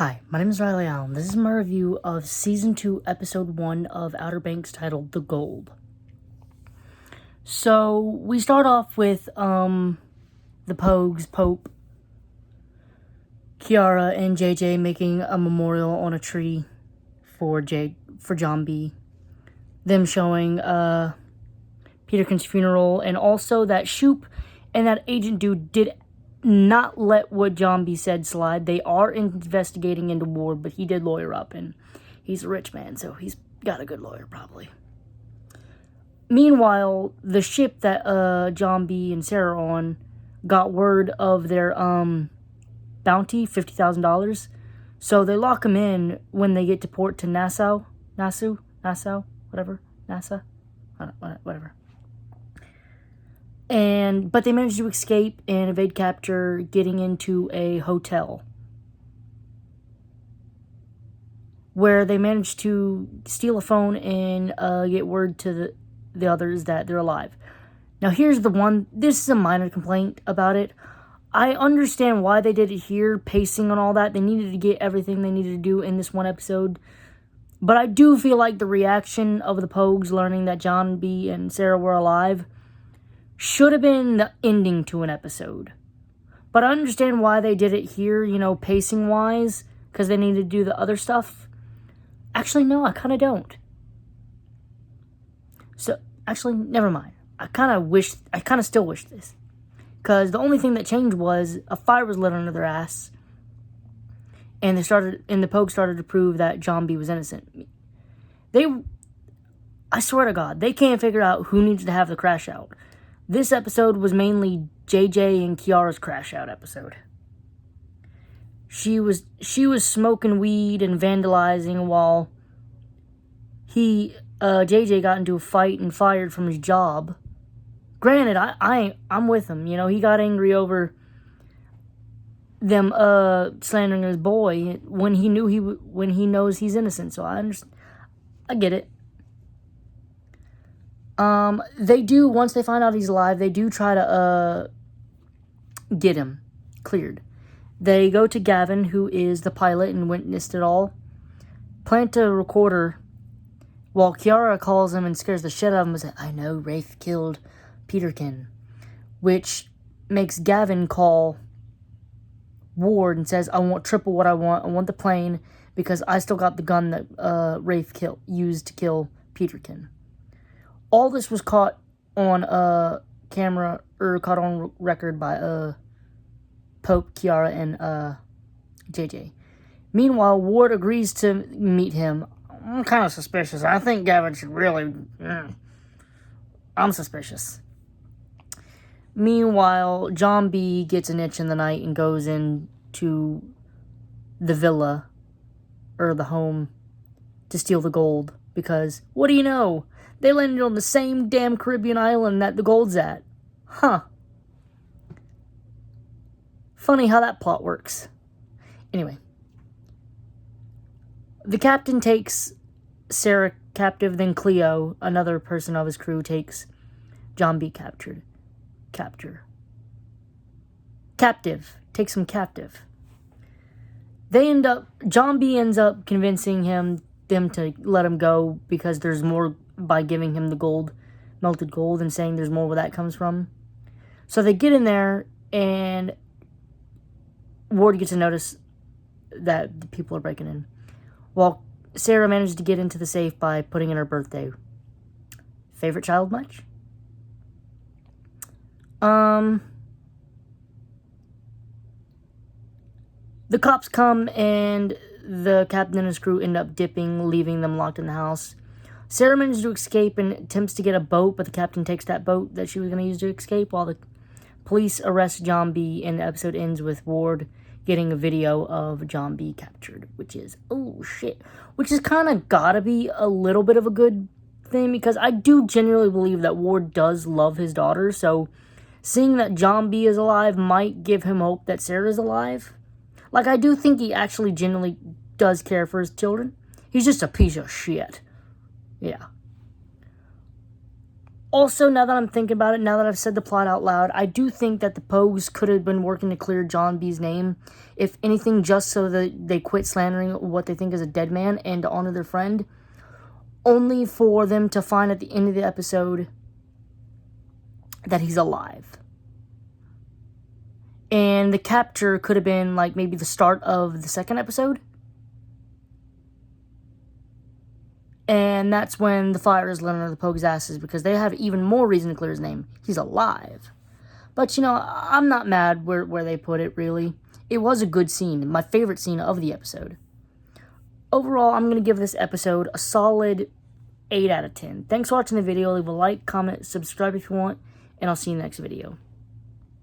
Hi, my name is Riley Allen. This is my review of Season 2, Episode 1 of Outer Banks titled The Gold. So, we start off with, the Pogues, Pope, Kiara, and JJ making a memorial on a tree for John B. Them showing, Peterkin's funeral, and also that Shoop and that agent dude did not let what John B said slide. They are investigating into Ward, but he did lawyer up, and he's a rich man, so he's got a good lawyer, probably. Meanwhile, the ship that John B and Sarah are on got word of their bounty, $50,000. So they lock him in when they get to port to Nassau, whatever, NASA, whatever. But they managed to escape and evade capture, getting into a hotel where they managed to steal a phone and get word to the others that they're alive. Now here's the one, this is a minor complaint about it. I understand why they did it here, pacing and all that. They needed to get everything they needed to do in this one episode. But I do feel like the reaction of the Pogues learning that John B and Sarah were alive should have been the ending to an episode. But I understand why they did it here, pacing-wise, because they needed to do the other stuff. Actually, no, I kind of don't. So, actually, never mind. I kind of still wish this. Because the only thing that changed was a fire was lit under their ass, and the Pogues started to prove that John B was innocent. I swear to God, they can't figure out who needs to have the crash out. This episode was mainly JJ and Kiara's crash out episode. She was smoking weed and vandalizing while JJ got into a fight and fired from his job. Granted, I'm with him. He got angry over them slandering his boy when he knows he's innocent. So I get it. They do, once they find out he's alive, they do try to, get him cleared. They go to Gavin, who is the pilot and witnessed it all, plant a recorder, while Kiara calls him and scares the shit out of him and says, "I know Rafe killed Peterkin," which makes Gavin call Ward and says, "I want triple what I want. I want the plane, because I still got the gun that, Rafe used to kill Peterkin." All this was caught on camera, or caught on record by Pope, Kiara, and JJ. Meanwhile, Ward agrees to meet him. I'm kind of suspicious. I think Gavin should really... I'm suspicious. Meanwhile, John B gets an itch in the night and goes into the villa, or the home, to steal the gold. Because, what do you know? They landed on the same damn Caribbean island that the gold's at. Huh. Funny how that plot works. Anyway. The captain takes Sarah captive, then Cleo, another person of his crew, takes John B captive. Takes him captive. John B ends up convincing them to let him go because there's more by giving him the gold, melted gold, and saying there's more where that comes from. So they get in there, and Ward gets a notice that the people are breaking in, while Sarah manages to get into the safe by putting in her birthday. Favorite child much? The cops come, and the captain and his crew end up dipping, leaving them locked in the house. Sarah manages to escape and attempts to get a boat, but the captain takes that boat that she was going to use to escape, while the police arrest John B, and the episode ends with Ward getting a video of John B captured, which is, oh shit, which is kind of gotta be a little bit of a good thing, because I do genuinely believe that Ward does love his daughter, so seeing that John B is alive might give him hope that Sarah's alive. Like, I do think he actually genuinely does care for his children. He's just a piece of shit. Yeah. Also, now that I'm thinking about it, now that I've said the plot out loud, I do think that the Pogues could have been working to clear John B's name. If anything, just so that they quit slandering what they think is a dead man and to honor their friend. Only for them to find at the end of the episode that he's alive. And the capture could have been like maybe the start of the second episode. And that's when the fire is lit under the Pogues' asses, because they have even more reason to clear his name. He's alive. But, you know, I'm not mad where they put it, really. It was a good scene. My favorite scene of the episode. Overall, I'm going to give this episode a solid 8 out of 10. Thanks for watching the video. Leave a like, comment, subscribe if you want, and I'll see you in the next video.